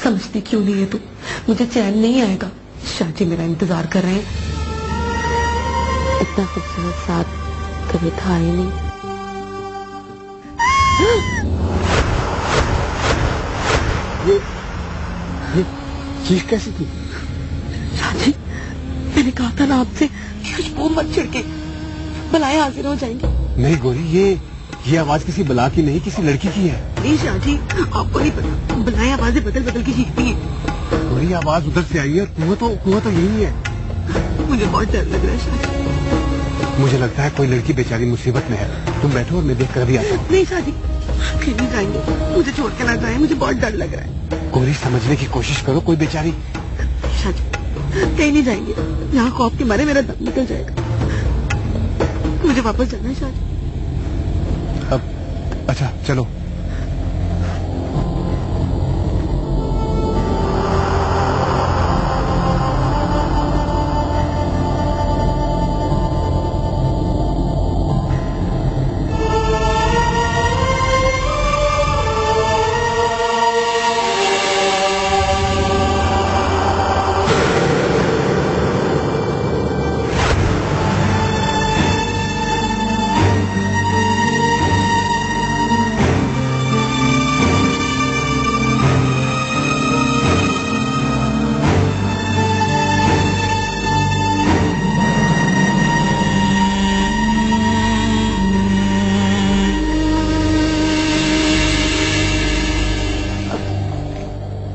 समझती क्यों नहीं है तू? मुझे चैन नहीं आएगा। शाजी मेरा इंतजार कर रहे हैं। इतना खूबसूरत साथ कभी था ही नहीं। ये चीख कैसी थी? शाजी मैंने कहा था ना आपसे, खुशबू मत छिड़के, बलाएं हाजिर हो जाएंगी। नहीं गोरी, ये आवाज किसी बला की नहीं, किसी लड़की की है। नहीं शाजी, आपको नहीं पता, बलाएं आवाजें बदल बदल के चीखती हैं। गोरी आवाज उधर से आई है, कुआं तो यही है। मुझे बहुत डर लग रहा है शाजी। मुझे लगता है कोई लड़की बेचारी मुसीबत में है। तुम बैठो और मैं देख कर भी आता हूँ। नहीं शाजी, कहीं नहीं जाएंगे, मुझे छोड़ के ना जाए, मुझे बहुत डर लग रहा है। गोरी समझने की कोशिश करो, कोई बेचारी। शाजी कहीं नहीं जाएंगे, यहाँ खौफ के मारे मेरा दम निकल जाएगा। मुझे वापस जाना है शाजी। अब अच्छा चलो।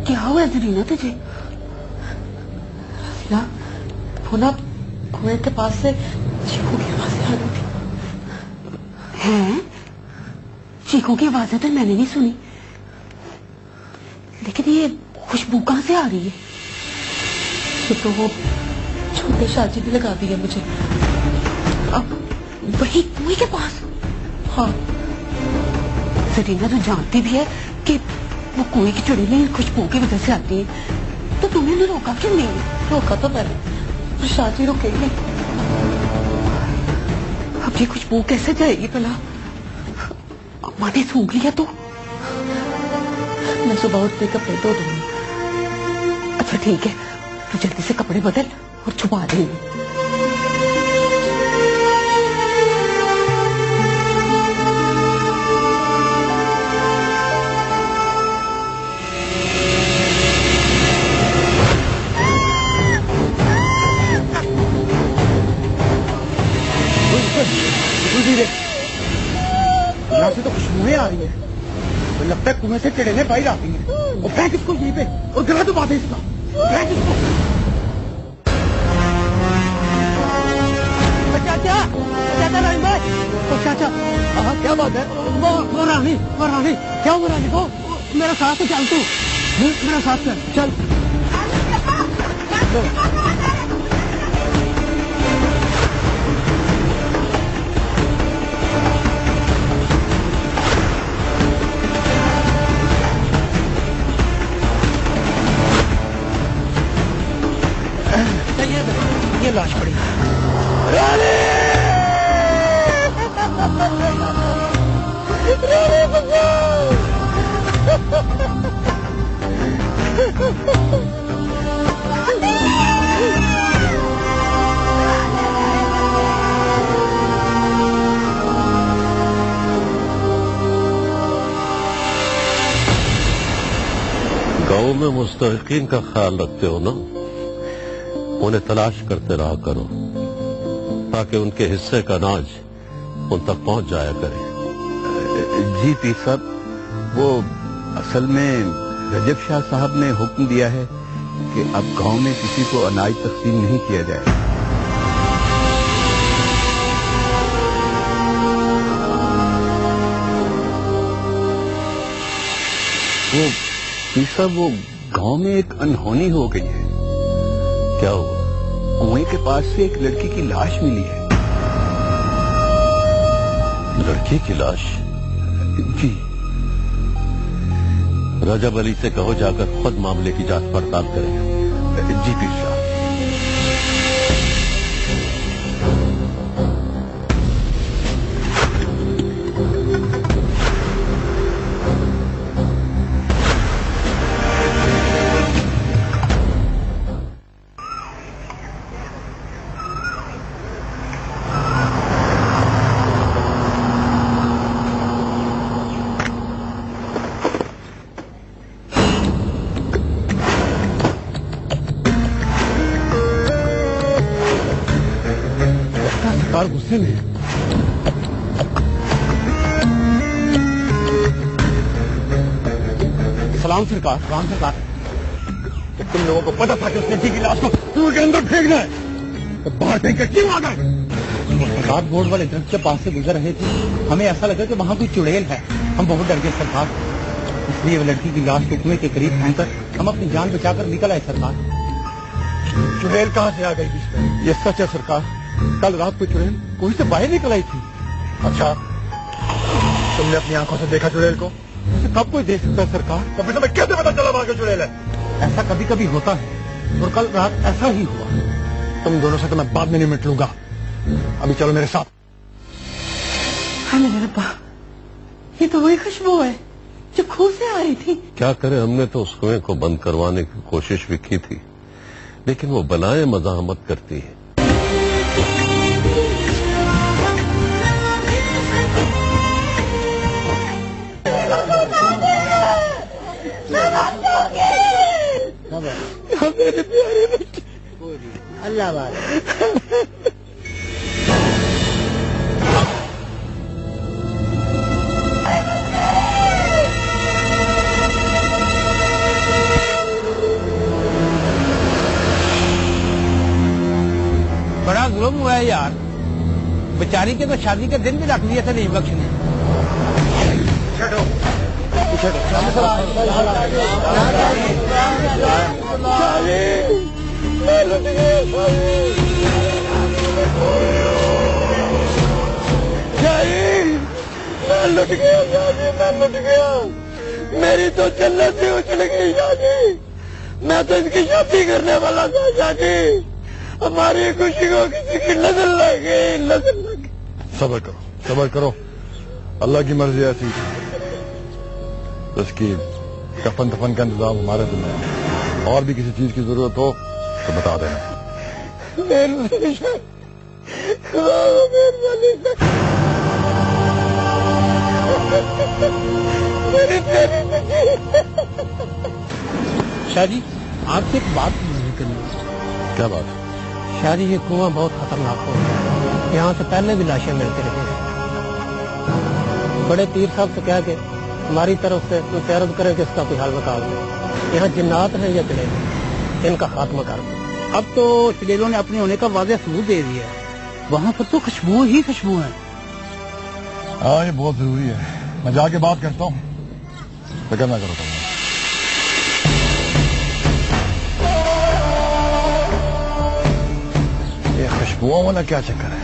क्या हुआ जरीना तुझे? पुनः कुएं के पास से चीखों की आवाजें आ रही थी। हैं? चीखों की आवाजें तो मैंने नहीं सुनी, लेकिन ये खुशबू कहाँ से आ रही है? ये तो वो छोटे शाजी ने लगा दी है मुझे। अब वही कुएं के पास। हाँ जरीना, तो जानती भी है कि वो कुएं की चुड़ैलें खुशबू की वजह से आती है, तो तुमने उन्हें रोका क्यों नहीं? रोका तो मैंने, पर शाजी रुकेगी। अब ये खुशबू कैसे जाएगी भला? अम्मा ने सूंघ लिया तो? मैं सुबह उठते कपड़े धो दूंगी। अच्छा ठीक है, तू जल्दी से कपड़े बदल और छुपा देंगे। यहाँ से तो खुशबुएं आ रही है, तो लगता है कुएं से चढ़ेने बाहर आती हैं। और फेंक इसको यहीं पे, और गला तो बात है इसका, फेंक इसको। चाचा, चाचा रानी भाई, चाचा, क्या बात है? वो रानी, क्या हुआ रानी को? मेरा साथ तो चल, तू मेरा साथ चल। ये लाश पड़ी। रानी! रानी बचाओ! गांव में मुस्तहिकीन का ख्याल रखते हो ना, उन्हें तलाश करते रहा करो ताकि उनके हिस्से का अनाज उन तक पहुंच जाया करे। जी पीर साहब, वो असल में रजब शाह साहब ने हुक्म दिया है कि अब गांव में किसी को अनाज तकसीम नहीं किया जाए। वो पीर साहब, वो गांव में एक अनहोनी हो गई है। क्या हुआ? कुएं के पास से एक लड़की की लाश मिली है। लड़की की लाश? जी। रजब अली से कहो जाकर खुद मामले की जांच पड़ताल करें। जी पीर साहब। रास्ते में। सलाम सरकार। सलाम सरकार। तो तुम लोगों को पता था कि उस लड़की की लाश को कुएं के अंदर फेंकना है, तो बाहर फेंक कर क्यों आ गए? सरकार बोर्ड वाले दरख्त के पास से गुजर रहे थे, हमें ऐसा लगा कि वहाँ कोई चुड़ैल है, हम बहुत डर गए सरकार, इसलिए वो लड़की की लाश को कुएं के करीब फेंककर हम अपनी जान बचाकर निकल आए सरकार। चुड़ैल कहाँ से आ गई इसमें? ये सच है सरकार, कल रात को चुड़ैल कुएं से बाहर निकल आई थी। अच्छा, तुमने अपनी आंखों से देखा चुड़ैल को? कब कोई देख सकता है सरकार? तो फिर तुम्हें कैसे पता चला वहाँ के चुड़ैल है? ऐसा कभी कभी होता है और कल रात ऐसा ही हुआ। तुम दोनों से तो मैं बाद में निपट लूंगा, अभी चलो मेरे साथ। हाँ मेरे रब्बा, ये तो वही खुशबू है जो खूह से आ रही थी। क्या करें, हमने तो उस कुएं को बंद करवाने की कोशिश भी की थी, लेकिन वो बलाएं मज़ाहमत करती है। मेरे प्यारे बच्चे, अल्लाह वाला। बड़ा जुल्म हुआ है यार, बेचारी के तो शादी के दिन भी रख दिए थे नहीं बख्श ने। लुट गया, मेरी तो जन्नत से उछल गई शादी। मैं तो इसकी शादी करने वाला था शादी, हमारी खुशी को किसी की नजर लग गई। सबर करो, अल्लाह की मर्जी ऐसी। उसकी कफन तफन का इंतजाम हमारे दिन है, और भी किसी चीज की जरूरत हो तो बता देना। शादी, आपसे एक बात करनी। क्या बात? शादी, ये कुआं बहुत खतरनाक हो गया, यहाँ से पहले भी लाशें मिलती रही हैं। बड़े पीर साहब से कह के हमारी तरफ से कोई तैयारत करे कि इसका कोई हल निकाल दे। यहाँ जिन्नात है या चुड़ैल, इनका खात्मा कर दो। अब तो चुड़ैलों ने अपने होने का वाज़ेह सबूत दे दिया है, वहाँ पर तो खुशबू ही खुशबू है। हाँ, ये बहुत जरूरी है, मैं जाके बात करता हूँ, फिक्र ना करो तुम। ये खुशबुओं वाला क्या चक्कर है?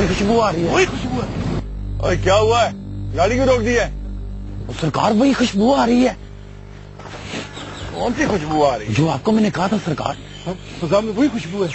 खुशबू आ रही है, वही खुशबू है। अरे क्या हुआ है, गाड़ी क्यों रोक दी है? सरकार, वही खुशबू आ रही है। कौन सी खुशबू आ रही है? जो आपको मैंने कहा था सरकार। सामने वही खुशबू है।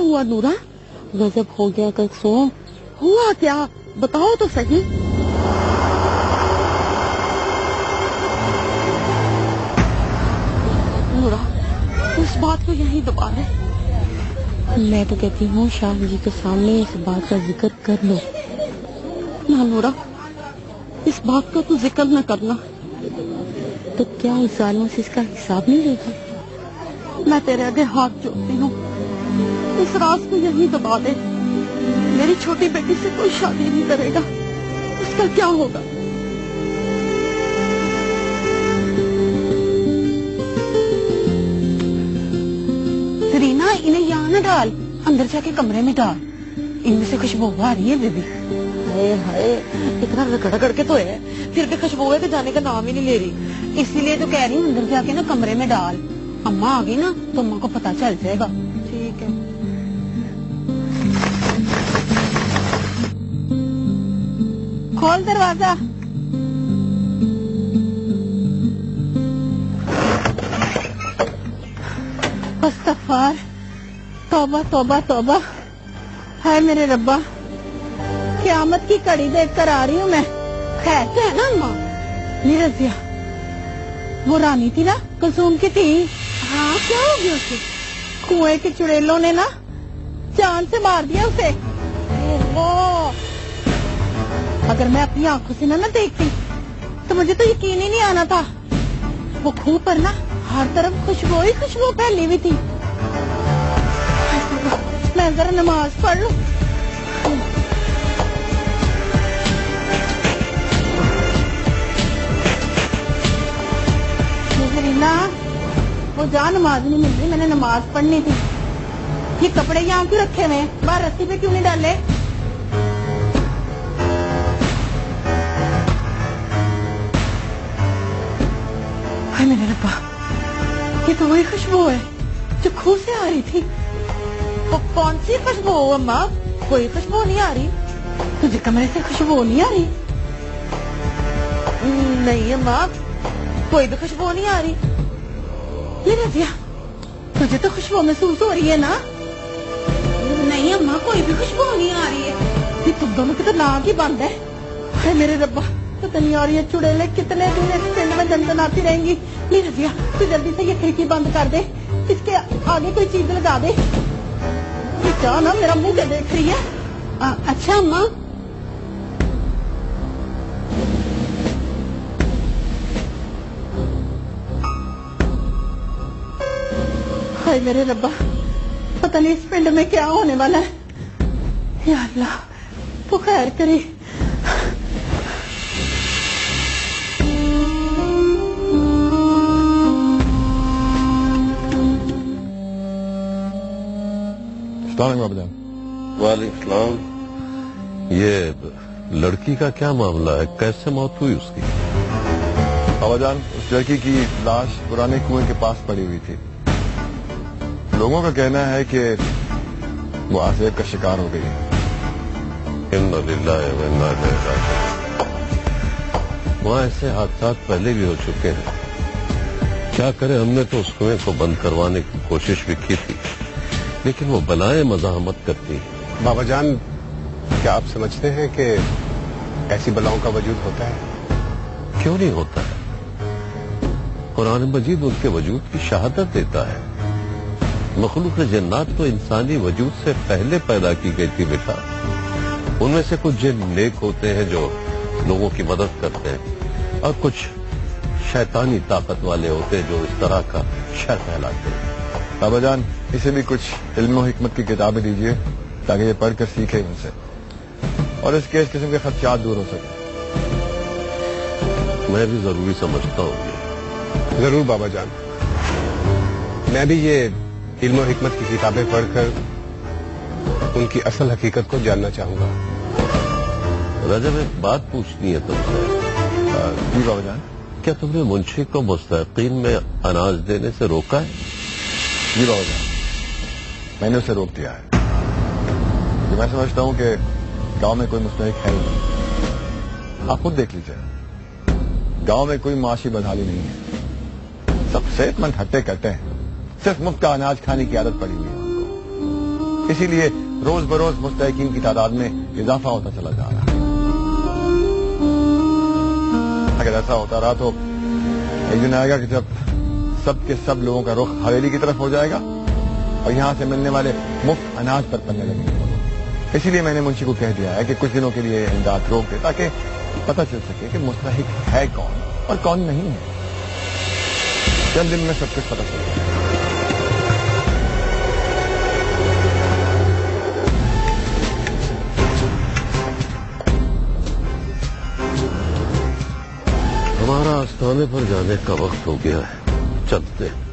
हुआ नूरा? गजब हो गया कलसूम, हुआ क्या बताओ तो सही। नूरा उस बात को यहीं दबा ले। मैं तो कहती हूँ शाह जी के सामने इस बात का जिक्र कर लो। ना नूरा, इस बात का तो जिक्र न करना। तो क्या उस जालिम से इसका हिसाब नहीं लेगी? मैं तेरे आगे हाथ जोड़ती हूँ, इस राज को यहीं दबा दे। मेरी छोटी बेटी से कोई शादी नहीं करेगा, उसका क्या होगा? रीना, इन्हें यहाँ न डाल, अंदर जाके कमरे में डाल। इनमें से खुशबू आ रही है बेबी। हाय हाय, इतना रगड़ के तो है, फिर भी खुशबू है कि जाने का नाम ही नहीं ले रही। इसीलिए तो कह रही हूँ अंदर जाके ना कमरे में डाल। अम्मा आ गई ना तो अम्मा को पता चल जाएगा। ठीक है। खोल दरवाजा। अस्तगफार, तौबा तौबा तौबा। हाय मेरे रब्बा, क़यामत की कड़ी देख कर आ रही हूँ मैं। खैर तो है ना अम्मा? नीरजिया, वो रानी थी ना कुलसूम की थी। हाँ, क्या हो गया उसे? कुएं के चुड़ैलों ने ना जान से मार दिया उसे। अगर मैं अपनी आंखों से ना देखती तो मुझे तो यकीन ही नहीं आना था। वो खूह पर ना हर तरफ खुशबू ही खुशबू फैली हुई थी। मैं जरा नमाज पढ़ लूं। ना वो जा, नमाज नहीं मिल रही, मैंने नमाज पढ़नी थी। ये कपड़े यहाँ क्यों रखे हुए हैं? बाहर रस्सी पे क्यों नहीं डाले? हाय मेरे रब्बा, ये तो वही खुशबू है जो खूह से आ रही थी। वो कौन सी खुशबू अम्मा? कोई खुशबू नहीं आ रही। तुझे कमरे से खुशबू नहीं आ रही? नहीं अम्मा, कोई भी खुशबू नहीं आ रही। ये रजिया, तुझे तो खुशबू महसूस हो रही है ना? नहीं अम्मा, कोई भी खुशबू नहीं आ रही है। ये तुम दोनों की तो नाक ही बंद है। अरे मेरे रब्बा, पता नहीं और ये चुड़ैलें कितने दिन इस पिंड में दंदनाती रहेंगी। नहीं रजिया, तू जल्दी से ये खिड़की बंद कर दे, इसके आगे कोई चीज लगा दे। ये क्या ना मेरा मुंह क्या देख रही है? अच्छा अम्मा। हाय मेरे रब्बा, पता नहीं इस पिंड में क्या होने वाला है। या अल्लाह, तू खैर करे। वालेकुम। ये लड़की का क्या मामला है? कैसे मौत हुई उसकी? बाबाजान, उस लड़की की लाश पुराने कुएं के पास पड़ी हुई थी। लोगों का कहना है कि वो आज़ेब का शिकार हो गई है। इन्ना लिल्लाहि व इन्ना इलैहि राजिऊन। वहाँ ऐसे हादसा पहले भी हो चुके हैं। क्या करें, हमने तो उस कुएं को बंद करवाने की कोशिश भी की थी, लेकिन वो बलाएं मज़ाहमत करती है। बाबाजान, क्या आप समझते हैं कि ऐसी बलाओं का वजूद होता है? क्यों नहीं होता है? कुरान मजीद उनके वजूद की शहादत देता है। मखलूक जन्नात तो इंसानी वजूद से पहले पैदा की गई थी बेटा। उनमें से कुछ जिन नेक होते हैं जो लोगों की मदद करते हैं, और कुछ शैतानी ताकत वाले होते हैं जो इस तरह का शर फैलाते हैं। बाबाजान, इसे भी कुछ इल्म और हिकमत की किताबें दीजिए ताकि ये पढ़कर सीखे इनसे, और इसके इस किस्म के खदशात दूर हो सके। मैं भी जरूरी समझता हूँ। जरूर बाबाजान, मैं भी ये इल्म और हिकमत की किताबें पढ़कर उनकी असल हकीकत को जानना चाहूंगा। रजब, एक बात पूछनी है तुमसे। जी बाबाजान। क्या तुमने मुंशी को मुस्तकीन में अनाज देने से रोका है? जी बाबाजान, मैंने उसे रोक दिया है। मैं समझता हूँ कि गांव में कोई मुस्तहिक है नहीं। आप खुद देख लीजिए, गांव में कोई माशी बदहाली नहीं है। सब सेहतमंद हट्टे कट्टे हैं, सिर्फ मुफ्त का अनाज खाने की आदत पड़ी हुई है उनको। इसीलिए रोज बरोज मुस्तहिकीन की तादाद में इजाफा होता चला जा रहा है। अगर ऐसा होता रहा तो एक दिन आएगा कि जब सब के सब लोगों का रुख हवेली की तरफ हो जाएगा और यहाँ से मिलने वाले मुफ्त अनाज पर पलने लगेंगे। इसीलिए मैंने मुंशी को कह दिया है कि कुछ दिनों के लिए इमदाद रोक दे ताकि पता चल सके कि मुस्तहिक है कौन और कौन नहीं है। चंद दिन में सब कुछ पता चल जाएगा। हमारा आस्थाने पर जाने का वक्त हो गया है, चलते हैं।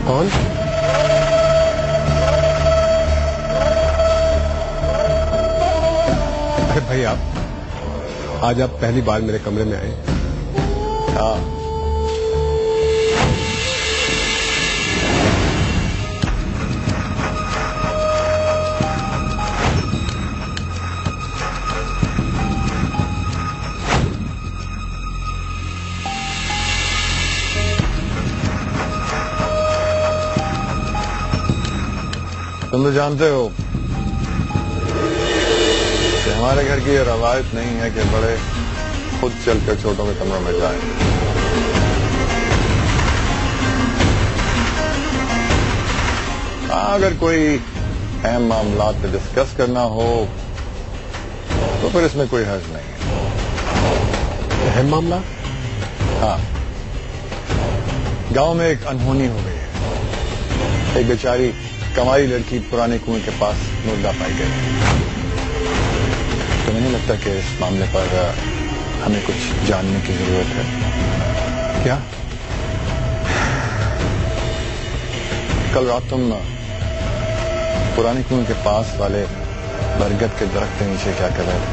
कौन? अरे भाई आज आप पहली बार मेरे कमरे में आए। हाँ, तुम तो जानते हो कि हमारे घर की ये रवायत नहीं है कि बड़े खुद चलकर छोटों के कमरों में जाएं। अगर कोई अहम मामलात पे डिस्कस करना हो तो फिर इसमें कोई हर्ज नहीं है। अहम मामला? हाँ, गांव में एक अनहोनी हो गई है। एक बेचारी कमाई लड़की पुराने कुएं के पास मुर्दा पाई गई। तो नहीं लगता कि इस मामले पर हमें कुछ जानने की जरूरत है? क्या कल रात तुम पुराने कुएं के पास वाले बरगद के दरख्त के नीचे क्या कर रहे थे?